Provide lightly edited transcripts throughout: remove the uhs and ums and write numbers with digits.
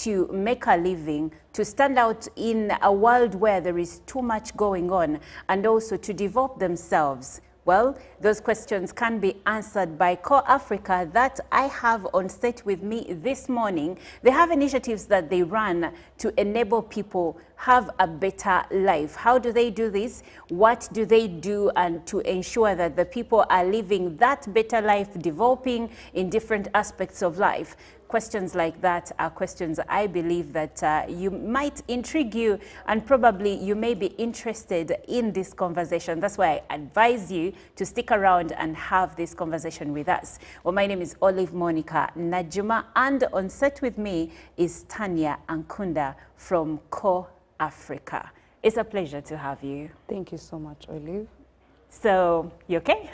to make a living, to stand out in a world where there is too much going on, and also to develop themselves? Well, those questions can be answered by Core Africa that I have on set with me this morning. They have initiatives that they run to enable people have a better life. How do they do this? What do they do and to ensure that the people are living that better life, developing in different aspects of life? Questions like that are questions I believe that you might intrigue you, and probably you may be interested in this conversation. That's why I advise you to stick around and have this conversation with us. Well, my name is Olive Monica Najuma, and on set with me is Tanya Ankunda from Core Africa. It's a pleasure to have you. Thank you so much, Olive. So, you okay?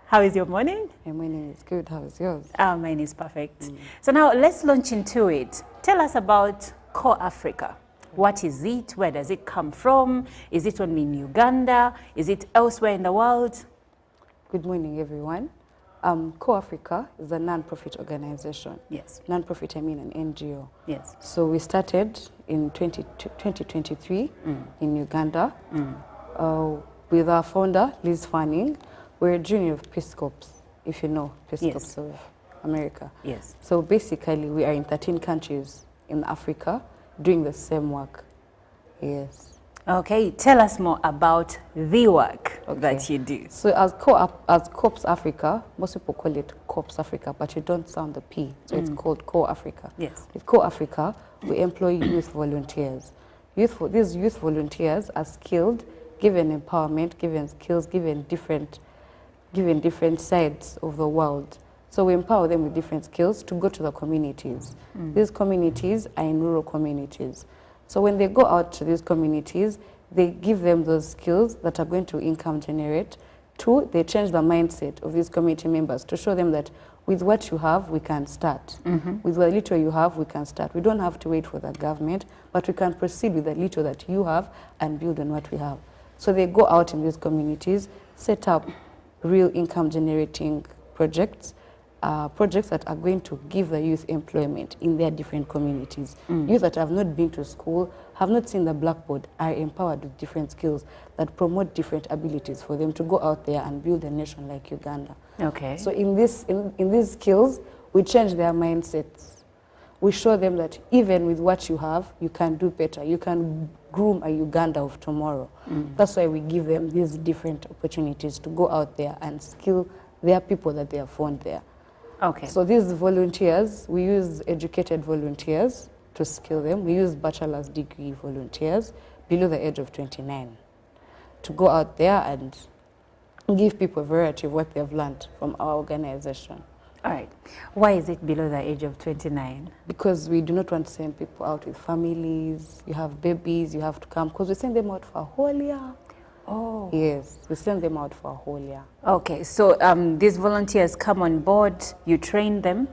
How is your morning? My morning is good. How is yours? Mine is perfect. So now let's launch into it. Tell us about Core Africa. What is it? Where does it come from? Is it only in Uganda? Is it elsewhere in the world? Good morning, everyone. Core Africa is a non-profit organization. Yes. Non-profit, I mean an NGO. Yes. So we started in 2023 in Uganda with our founder, Liz Fanning. We're a junior of Peace Corps, if you know Peace Corps of America. Yes. So basically, we are in 13 countries in Africa doing the same work. Yes. Okay, tell us more about the work that you do. So as Corps Africa, most people call it Corps Africa, but you don't sound the P, so it's called Core Africa. Yes. With Core Africa, we employ youth volunteers. These youth volunteers are skilled, given empowerment, given skills, given different sides of the world. So we empower them with different skills to go to the communities. These communities are in rural communities. So when they go out to these communities, they give them those skills that are going to income generate. Two, they change the mindset of these community members to show them that with what you have, we can start. With the little you have, we can start. We don't have to wait for the government, but we can proceed with the little that you have and build on what we have. So they go out in these communities, set up real income generating projects, projects that are going to give the youth employment in their different communities. Youth that have not been to school, have not seen the blackboard, are empowered with different skills that promote different abilities for them to go out there and build a nation like Uganda. Okay. So in these skills, we change their mindsets. We show them that even with what you have, you can do better. You can groom a Uganda of tomorrow. That's why we give them these different opportunities to go out there and skill their people that they have found there. Okay. So these volunteers, we use educated volunteers to skill them. We use bachelor's degree volunteers below the age of 29 to go out there and give people a variety of what they've learned from our organization. All right. Why is it below the age of 29? Because we do not want to send people out with families. You have babies, you have to come, because we send them out for a whole year. Oh. Yes, we send them out for a whole year. Okay, so these volunteers come on board, you train them,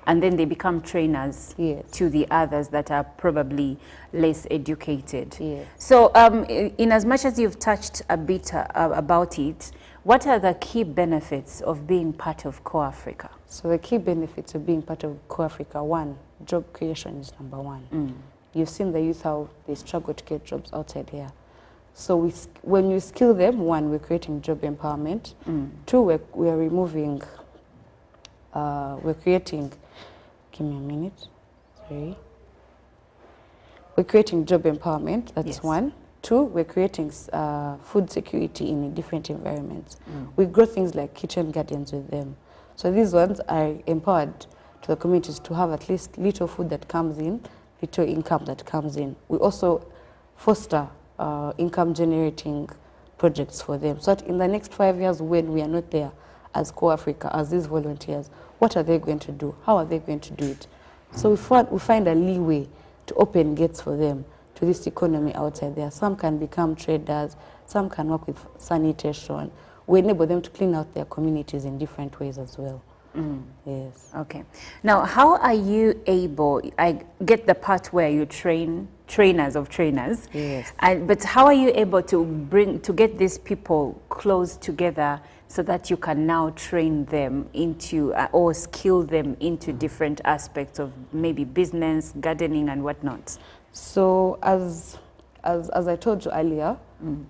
and then they become trainers to the others that are probably less educated. Yes. So in as much as you've touched a bit about it, what are the key benefits of being part of Core Africa? So the key benefits of being part of Core Africa, one, job creation is number one. You've seen the youth, how they struggle to get jobs outside here. So when you skill them, one, we're creating job empowerment. Two, we're removing, we're creating, give me a minute, sorry. We're creating job empowerment, that's one. Two, we're creating food security in different environments. We grow things like kitchen gardens with them. So these ones are empowered to the communities to have at least little food that comes in, little income that comes in. We also foster income generating projects for them. So that in the next 5 years, when we are not there as Core Africa, as these volunteers, what are they going to do? How are they going to do it? So we find a leeway to open gates for them to this economy outside there. Some can become traders, some can work with sanitation. We enable them to clean out their communities in different ways as well. Yes. Okay. Now, how are you able, I get the part where you train trainers of trainers. Yes. But how are you able to get these people close together so that you can now train them into or skill them into different aspects of maybe business, gardening and whatnot? So as I told you earlier,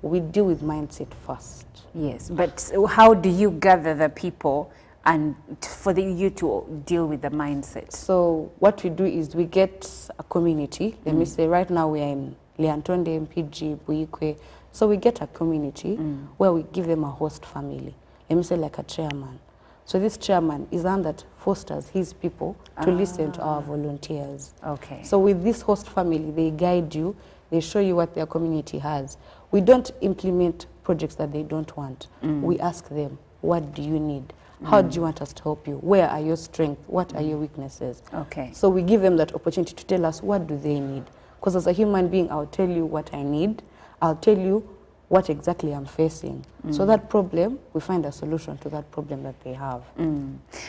we deal with mindset first. Yes, but how do you gather the people and for you to deal with the mindset? So what we do is we get a community. Let me say right now we are in Liantonde, MPG, Buikwe. So we get a community where we give them a host family. Let me say like a chairman. So this chairman is one that fosters his people to listen to our volunteers. Okay. So with this host family, they guide you, they show you what their community has. We don't implement projects that they don't want. We ask them, what do you need? How do you want us to help you? Where are your strengths? What are your weaknesses? Okay. So we give them that opportunity to tell us what do they need. Because as a human being, I'll tell you what I need. I'll tell you what exactly I'm facing. So that problem, we find a solution to that problem that they have.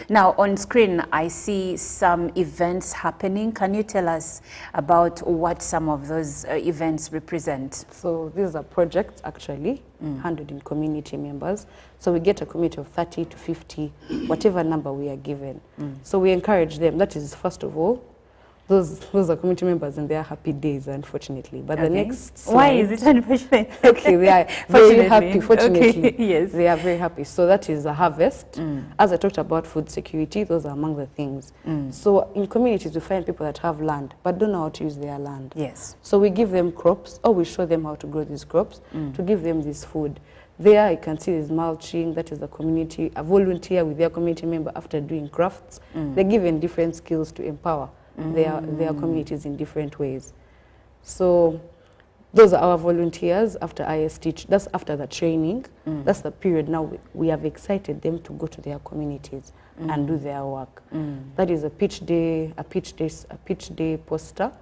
Now on screen, I see some events happening. Can you tell us about what some of those events represent? So these are projects actually handled in community members. So we get a community of 30 to 50, whatever number we are given. So we encourage them. That is, first of all, those are community members and they are happy days, unfortunately. But the next slide, why is it unfortunate? Okay, they are very happy, fortunately. Okay, yes. They are very happy. So that is a harvest. As I talked about food security, those are among the things. So in communities, we find people that have land, but don't know how to use their land. Yes. So we give them crops, or we show them how to grow these crops, to give them this food. There you can see is mulching, that is the community, a volunteer with their community member after doing crafts. They're given different skills to empower their communities in different ways. So those are our volunteers after IST. That's after the training. That's the period now we have excited them to go to their communities and do their work. That is a pitch day poster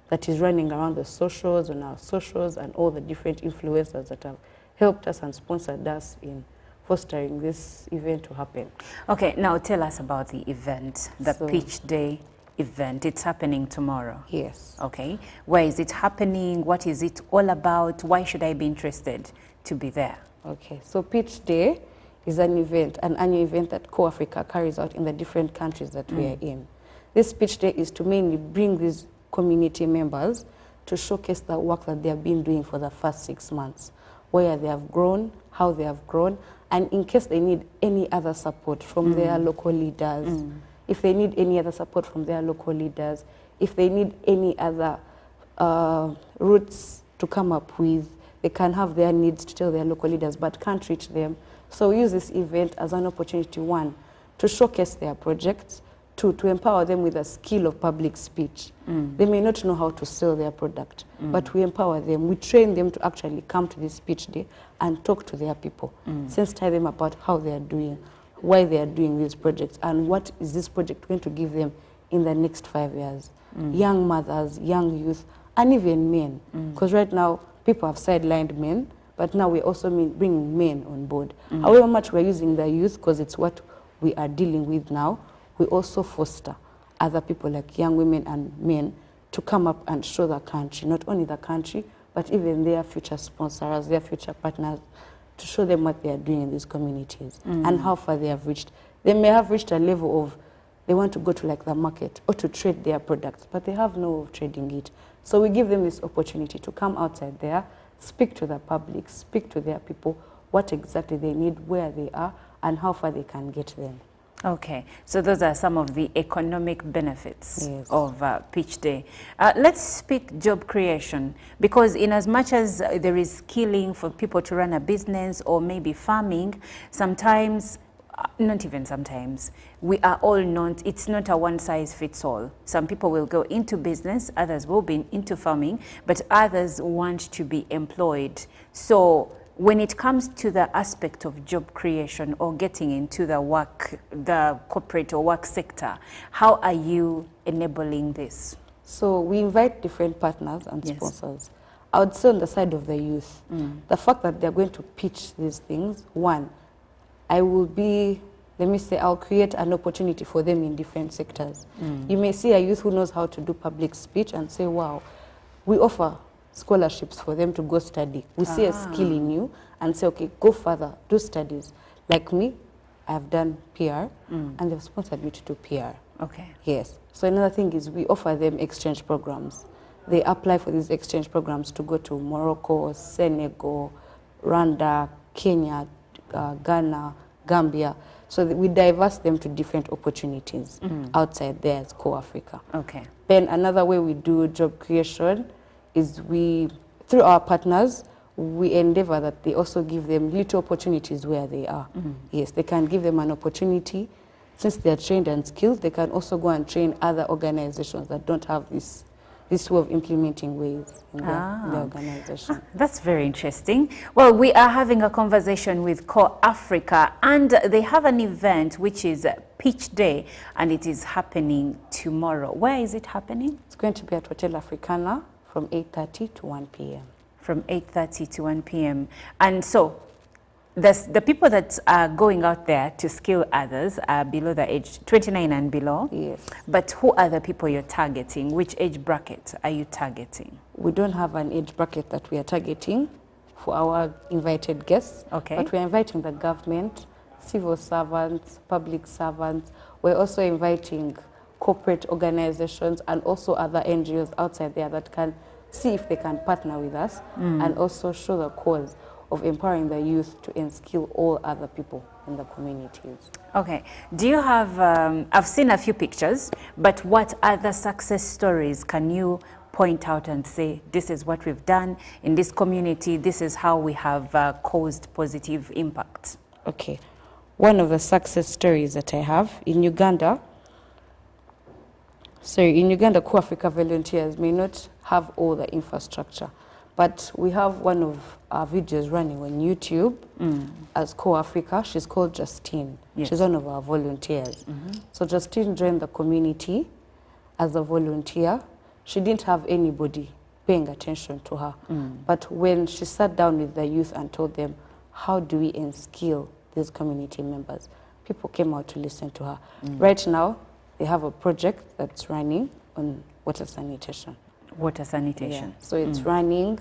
that is running around the socials, on our socials, and all the different influencers that have helped us and sponsored us in fostering this event to happen. Okay, now tell us about the event, the pitch day event. It's happening tomorrow. Yes. Okay. Where is it happening? What is it all about? Why should I be interested to be there? Okay. So Pitch Day is an event, an annual event that Co-Africa carries out in the different countries that we are in. This Pitch Day is to mainly bring these community members to showcase the work that they have been doing for the first 6 months, where they have grown, how they have grown, and in case they need any other support from their local leaders, if they need any other support from their local leaders, if they need any other routes to come up with, they can have their needs to tell their local leaders but can't reach them. So we use this event as an opportunity, one, to showcase their projects, two, to empower them with a skill of public speech. They may not know how to sell their product, but we empower them. We train them to actually come to this pitch day and talk to their people, sensitize them about how they are doing, why they are doing these projects, and what is this project going to give them in the next 5 years. Young mothers, young youth, and even men. Because right now, people have sidelined men, but now we're also bringing men on board. However much we're using the youth, because it's what we are dealing with now, we also foster other people like young women and men to come up and show the country, not only the country, but even their future sponsors, their future partners, to show them what they are doing in these communities and how far they have reached. They may have reached a level of they want to go to like the market or to trade their products, but they have no way of trading it. So we give them this opportunity to come outside there, speak to the public, speak to their people, what exactly they need, where they are, and how far they can get them. Okay, so those are some of the economic benefits of Pitch Day. Let's speak job creation, because in as much as there is skilling for people to run a business or maybe farming, sometimes, not even sometimes, we are all not, it's not a one size fits all. Some people will go into business, others will be into farming, but others want to be employed. So when it comes to the aspect of job creation or getting into the corporate or work sector, how are you enabling this? So we invite different partners and sponsors. I would say on the side of the youth, the fact that they're going to pitch these things, one, I'll create an opportunity for them in different sectors. You may see a youth who knows how to do public speech and say, wow, we offer scholarships for them to go study. We see a skill in you and say, okay, go further, do studies. Like me, I've done PR, and they've sponsored me to do PR. Okay. Yes. So another thing is we offer them exchange programs. They apply for these exchange programs to go to Morocco, Senegal, Rwanda, Kenya, Ghana, Gambia. So we diverse them to different opportunities outside there as Co-Africa. Okay. Then another way we do job creation is through our partners, we endeavor that they also give them little opportunities where they are. Yes, they can give them an opportunity. Since they are trained and skilled, they can also go and train other organizations that don't have this way of implementing ways in the organization. That's very interesting. Well, we are having a conversation with Core Africa, and they have an event which is Pitch Day, and it is happening tomorrow. Where is it happening? It's going to be at Hotel Africana from 8:30 to 1 p.m. From 8:30 to 1 p.m. And so the people that are going out there to skill others are below the age 29 and below. Yes. But who are the people you're targeting? Which age bracket are you targeting? We don't have an age bracket that we are targeting for our invited guests. Okay. But we're inviting the government, civil servants, public servants. We're also inviting corporate organizations and also other NGOs outside there that can see if they can partner with us and also show the cause of empowering the youth to instill all other people in the communities. Okay. Do you have, I've seen a few pictures, but what other success stories can you point out and say, this is what we've done in this community, this is how we have caused positive impact? Okay. One of the success stories that I have in Uganda, Core Africa volunteers may not have all the infrastructure, but we have one of our videos running on YouTube as Core Africa. She's called Justine. Yes. She's one of our volunteers. So Justine joined the community as a volunteer. She didn't have anybody paying attention to her. But when she sat down with the youth and told them, how do we instill these community members, people came out to listen to her. Right now, they have a project that's running on water sanitation. Water sanitation. Yeah. So it's running.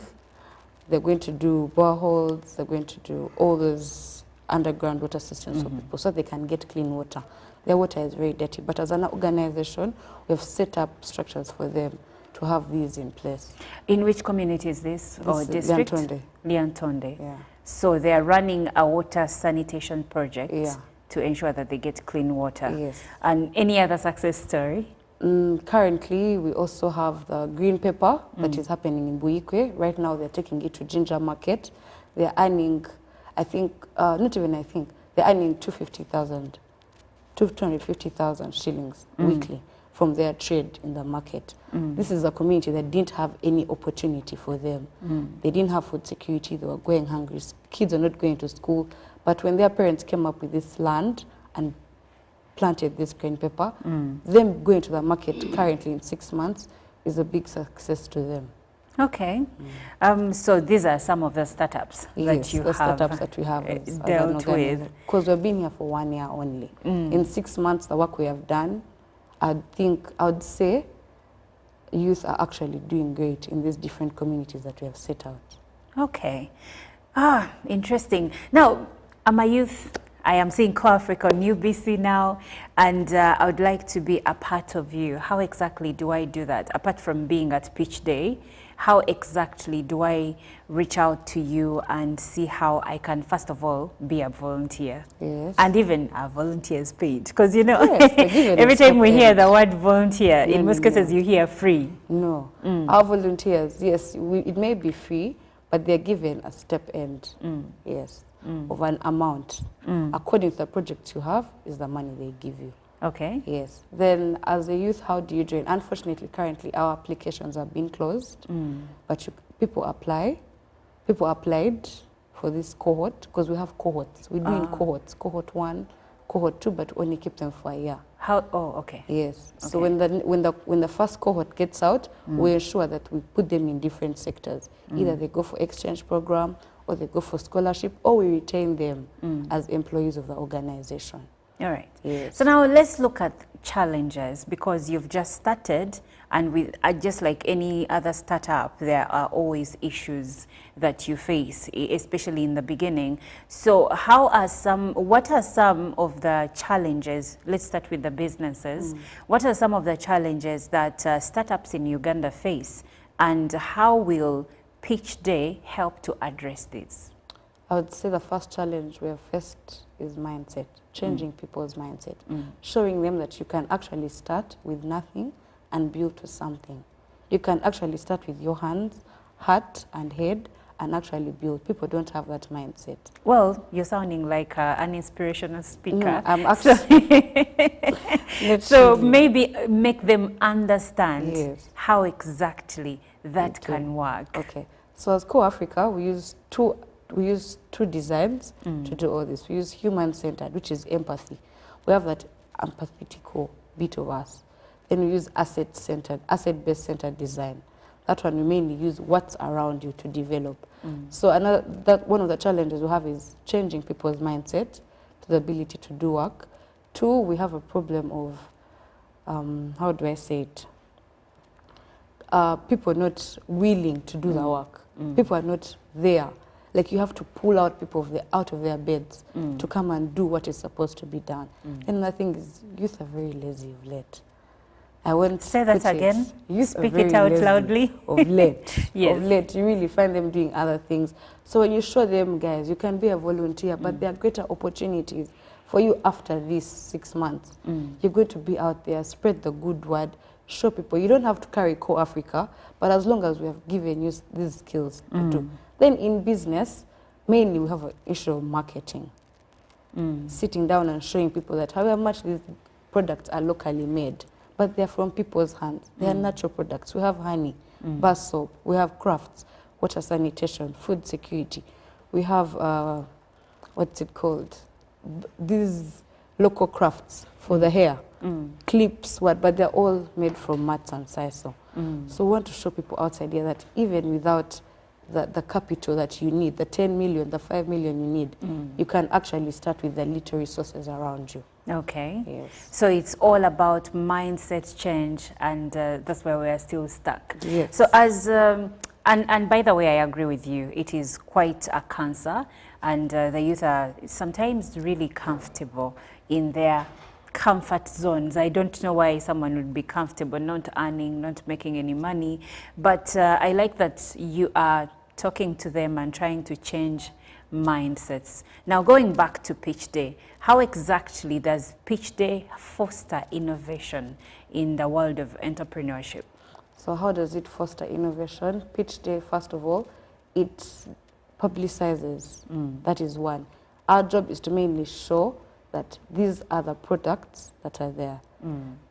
They're going to do boreholes. They're going to do all those underground water systems for people so they can get clean water. Their water is very dirty. But as an organization, we've set up structures for them to have these in place. In which community is this or district? Liantonde. Liantonde. Yeah. So they're running a water sanitation project Yeah. to ensure that they get clean water. Yes. And any other success story? Currently, we also have the green pepper that is happening in Buikwe. Right now, they're taking it to Ginger Market. They're earning, I think, not even I think, they're earning 250,000 shillings weekly from their trade in the market. This is a community that didn't have any opportunity for them. They didn't have food security. They were going hungry. Kids are not going to school. But when their parents came up with this land and planted this green pepper, them going to the market currently in 6 months is a big success to them. Okay. So these are some of the startups that you have startups that we have dealt with. Because we've been here for 1 year only. In 6 months, the work we have done, I would say youth are actually doing great in these different communities that we have set out. Okay. Interesting. Now, I'm a youth. I am seeing Core Africa on UBC now, and I would like to be a part of you. How exactly do I do that? Apart from being at Pitch Day, how exactly do I reach out to you and see how I can, first of all, be a volunteer? Yes. And even our volunteers paid. Because, you know, yes, every time we hear the word volunteer, in most cases you hear free. No. Our volunteers, yes, it may be free, but they're given a step end. Yes. Of an amount. According to the project you have, is the money they give you. Okay. Yes. Then as a youth, how do you join? Unfortunately, currently our applications have been closed, but people apply. People applied for this cohort because we have cohorts. We do in cohorts, cohort 1, cohort 2, but only keep them for a year. How? Oh, okay. Yes. Okay. So when the first cohort gets out, we ensure that we put them in different sectors. Either they go for exchange program, or they go for scholarship, or we retain them as employees of the organization. All right. Yes. So now let's look at challenges, because you've just started, and with just like any other startup, there are always issues that you face, especially in the beginning. So what are some of the challenges? Let's start with the businesses. What are some of the challenges that startups in Uganda face, and how will Pitch Day help to address this? I would say the first challenge we have faced is mindset, changing people's mindset, showing them that you can actually start with nothing and build to something. You can actually start with your hands, heart and head, and actually build. People don't have that mindset. Well, you're sounding like an inspirational speaker. No, I'm actually... So maybe make them understand Yes. how exactly that can work. Okay. So as Core Africa, we use two designs to do all this. We use human-centered, which is empathy. We have that empathetical bit of us. Then we use asset-centered, asset-based centered design. That one we mainly use what's around you to develop. So one of the challenges we have is changing people's mindset to the ability to do work. Two, we have a problem of, how do I say it? People not willing to do the work. People are not there. Like, you have to pull out people out of their beds to come and do what is supposed to be done. And the thing is, youth are very lazy of late. I won't say that again. Youth Speak it out loudly. Of late. Yes. Of late, you really find them doing other things. So when you show them, guys, you can be a volunteer, but there are greater opportunities for you after these 6 months. You're going to be out there, spread the good word, show people. You don't have to carry Core Africa, but as long as we have given you these skills to do. Then in business, mainly we have an issue of marketing. Sitting down and showing people that however much these products are locally made, but they're from people's hands. They are natural products. We have honey, bar soap, we have crafts, water sanitation, food security. We have, what's it called? These local crafts for the hair, clips, but they're all made from mats and sisal. So we want to show people outside here that even without the capital that you need, the 10 million, the 5 million you need, you can actually start with the little resources around you. Okay. Yes. So it's all about mindset change, and that's where we are still stuck. Yes. So as, and by the way, I agree with you, it is quite a cancer, and the youth are sometimes really comfortable in their comfort zones. I don't know why someone would be comfortable not earning, not making any money, but I like that you are talking to them and trying to change mindsets. Now, going back to Pitch Day, how exactly does Pitch Day foster innovation in the world of entrepreneurship? So how does it foster innovation? Pitch Day, first of all, it publicizes. That is one. Our job is to mainly show that these are the products that are there.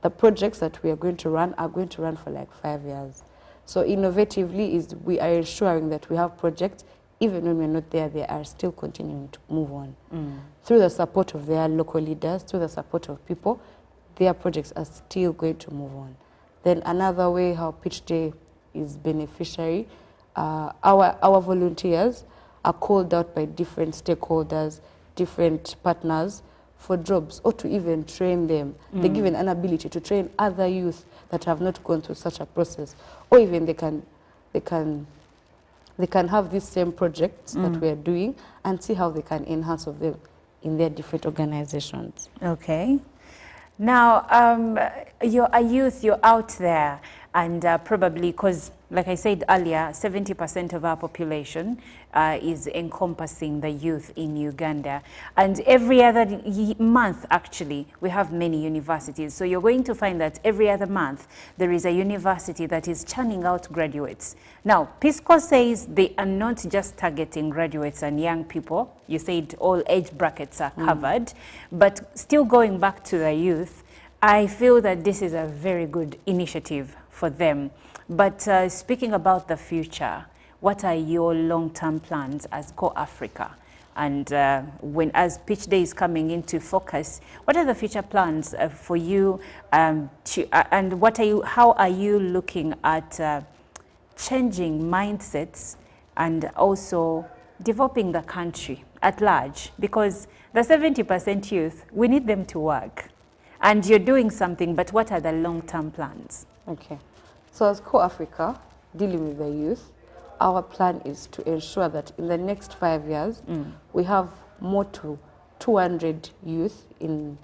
The projects that we are going to run are going to run for like 5 years. So innovatively, we are ensuring that we have projects, even when we're not there, they are still continuing to move on. Through the support of their local leaders, through the support of people, their projects are still going to move on. Then another way how Pitch Day is beneficiary, our volunteers are called out by different stakeholders, different partners for jobs, or to even train them. They're given an ability to train other youth that have not gone through such a process, or even they can have these same projects that we are doing and see how they can enhance of them in their different organizations. Okay. Now, you're a youth, you're out there, and probably, because like I said earlier, 70% of our population is encompassing the youth in Uganda. And every other month, actually, we have many universities. So you're going to find that every other month, there is a university that is churning out graduates. Now, PISCO says they are not just targeting graduates and young people. You said all age brackets are covered. But still going back to the youth, I feel that this is a very good initiative for them. But speaking about the future, what are your long-term plans as Core Africa? And as Pitch Day is coming into focus, what are the future plans for you? And how are you looking at changing mindsets and also developing the country at large? Because the 70% youth, we need them to work. And you're doing something, but what are the long-term plans? Okay. So as Co-Africa, dealing with the youth, our plan is to ensure that in the next 5 years, we have more to 200 youth in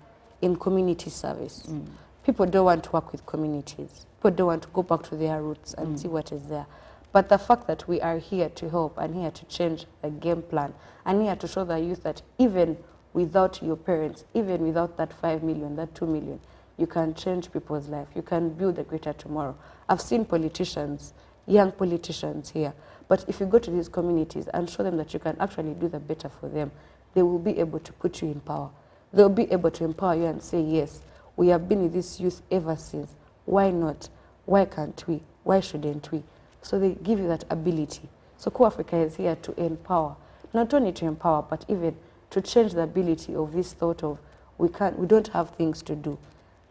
community service. People don't want to work with communities. People don't want to go back to their roots and see what is there. But the fact that we are here to help and here to change the game plan and here to show the youth that even without your parents, even without that 5 million, that 2 million, you can change people's life. You can build a greater tomorrow. I've seen politicians, young politicians here, but if you go to these communities and show them that you can actually do the better for them, they will be able to put you in power. They'll be able to empower you and say, yes, we have been with this youth ever since. Why not? Why can't we? Why shouldn't we? So they give you that ability. So Co-Africa is here to empower, not only to empower, but even to change the ability of this thought of we don't have things to do.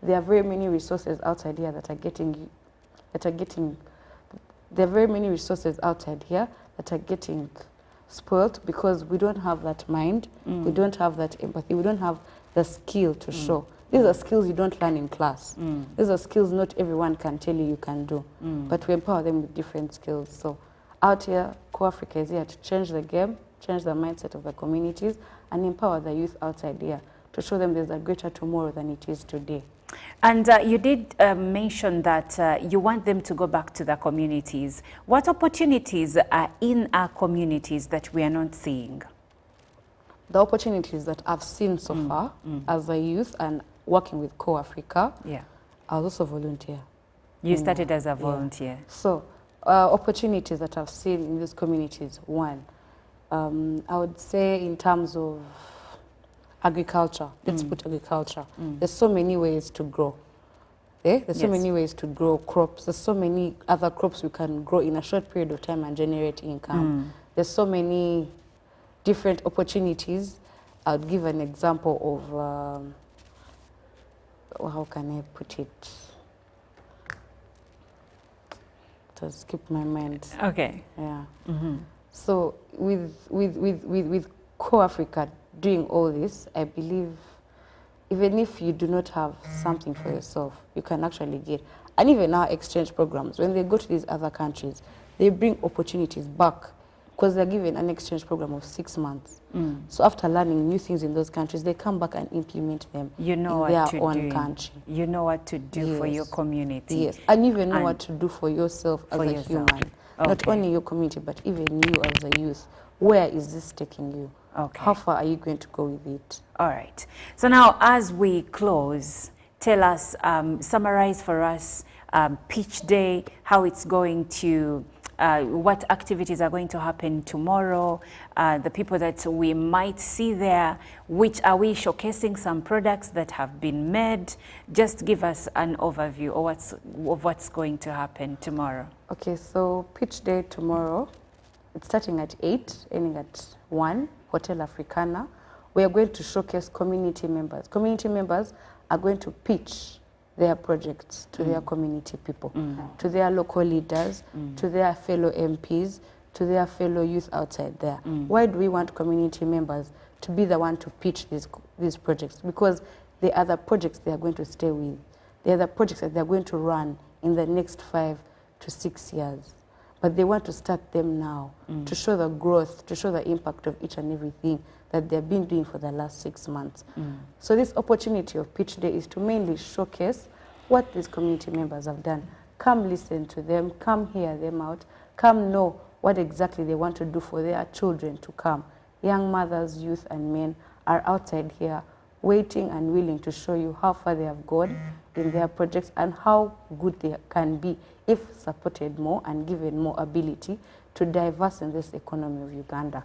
There are very many resources outside here that are getting spoiled because we don't have that mind, we don't have that empathy, we don't have the skill to show. These are skills you don't learn in class. These are skills not everyone can tell you can do, but we empower them with different skills. So out here, Co-Africa is here to change the game, change the mindset of the communities, and empower the youth outside here to show them there's a greater tomorrow than it is today. And you did mention that you want them to go back to the communities. What opportunities are in our communities that we are not seeing? The opportunities that I've seen so far as a youth and working with Co-Africa, I was also volunteer. You started as a volunteer. Yeah. So opportunities that I've seen in these communities, one, I would say in terms of agriculture, let's put agriculture. There's so many ways to grow. There's so many ways to grow crops. There's so many other crops we can grow in a short period of time and generate income. There's so many different opportunities. I'll give an example of, how can I put it? To skip my mind. Okay. Yeah. So with Co-Africa doing all this, I believe even if you do not have something for yourself, you can actually get. And even our exchange programs, when they go to these other countries, they bring opportunities back because they're given an exchange program of 6 months. So after learning new things in those countries, they come back and implement them in their own country. You know what to do for your community. Yes, and you even know what to do for yourself as a human. Not only your community, but even you as a youth. Where is this taking you? How far are you going to go with it? All right. So now, as we close, tell us, summarize for us Pitch Day, how it's going to, what activities are going to happen tomorrow, the people that we might see there, which are we showcasing some products that have been made? Just give us an overview of what's going to happen tomorrow. Okay, so Pitch Day tomorrow, it's starting at 8, ending at 1, Hotel Africana. We are going to showcase community members. Community members are going to pitch their projects to their community people, to their local leaders, to their fellow MPs, to their fellow youth outside there. Why do we want community members to be the one to pitch these projects? Because they are the projects they are going to stay with. They are the projects that they are going to run in the next 5 to 6 years. But they want to start them now to show the growth, to show the impact of each and everything that they've been doing for the last 6 months. So this opportunity of Pitch Day is to mainly showcase what these community members have done. Come listen to them, come hear them out, come know what exactly they want to do for their children to come. Young mothers, youth and men are outside here waiting and willing to show you how far they have gone in their projects and how good they can be if supported more and given more ability to diverse in this economy of Uganda.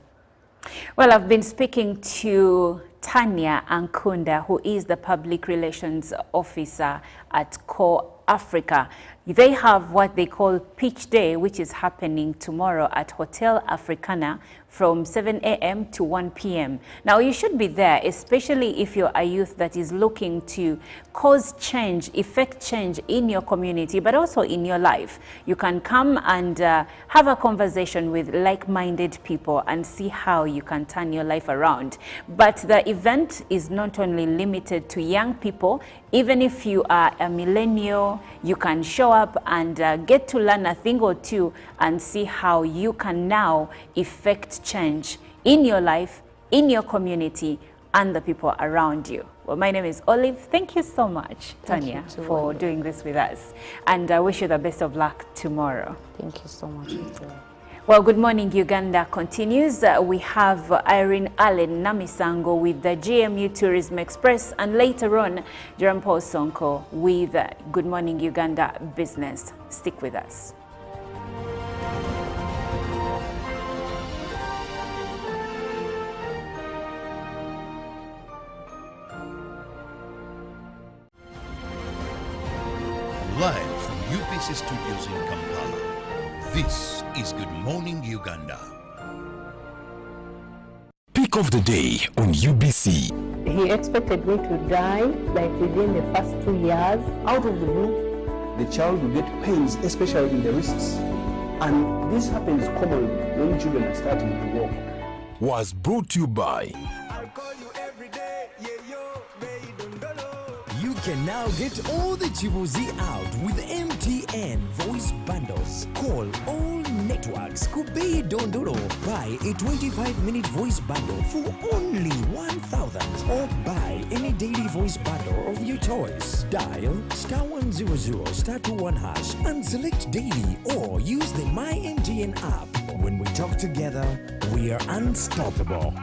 Well, I've been speaking to Tanya Ankunda, who is the Public Relations Officer at Co-Africa. They have what they call Pitch Day, which is happening tomorrow at Hotel Africana from 7 a.m. to 1 p.m. Now, you should be there, especially if you're a youth that is looking to cause change, effect change in your community, but also in your life. You can come and have a conversation with like-minded people and see how you can turn your life around. But the event is not only limited to young people. Even if you are a millennial, you can show up and get to learn a thing or two and see how you can now effect change in your life, in your community, and the people around you. Well, my name is Olive. Thank you so much, Tanya, for doing this with us. And I wish you the best of luck tomorrow. Thank you so much. Well, Good Morning Uganda continues. We have Irene Allen Namisango with the GMU Tourism Express, and later on, Jerome Paul Sonko with Good Morning Uganda Business. Stick with us. Live from UPC Studios in Kampala, this is Good Morning Uganda. Pick of the day on UBC. He expected me to die like within the first 2 years. Out of the blue, the child will get pains, especially in the wrists. And this happens commonly when children are starting to walk. Was brought to you by. You can now get all the Chibuzi out with MTN voice bundles. Call all networks. Kubei Dondoro. Buy a 25-minute voice bundle for only 1,000. Or buy any daily voice bundle of your choice. Dial *100 *21 hash and select daily, or use the My MTN app. When we talk together, we are unstoppable.